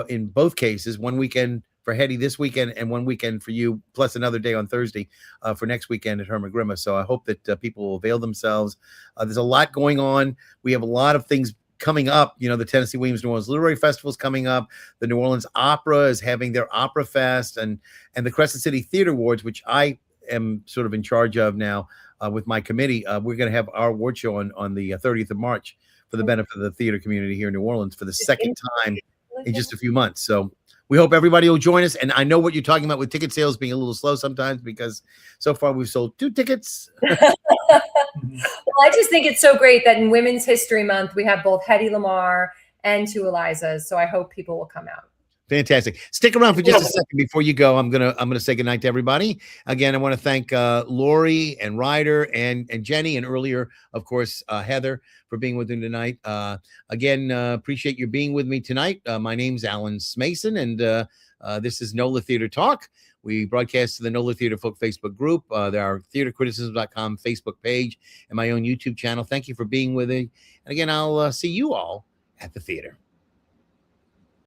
in both cases, one weekend for Hedy this weekend and one weekend for you, plus another day on Thursday for next weekend at Herman Grimme. So I hope that people will avail themselves. There's a lot going on. We have a lot of things coming up. The Tennessee Williams New Orleans Literary Festival is coming up. The New Orleans Opera is having their Opera Fest, and the Crescent City Theater Awards, which I am sort of in charge of now, with my committee. We're going to have our award show on the 30th of March for the benefit of the theater community here in New Orleans for the second time in just a few months. So we hope everybody will join us. And I know what you're talking about with ticket sales being a little slow sometimes, because so far we've sold 2 tickets. Well, I just think it's so great that in Women's History Month, we have both Hedy, Lamarr, and 2 Elizas. So I hope people will come out. Fantastic. Stick around for just a second before you go. I'm gonna say goodnight to everybody. Again, I want to thank Lori and Ryder and Jenny, and earlier, of course, Heather, for being with me tonight. Again, appreciate you being with me tonight. My name's Alan Smason, and this is NOLA Theater Talk. We broadcast to the NOLA Theater Folk Facebook group, our theatercriticism.com Facebook page, and my own YouTube channel. Thank you for being with me. And again, I'll see you all at the theater.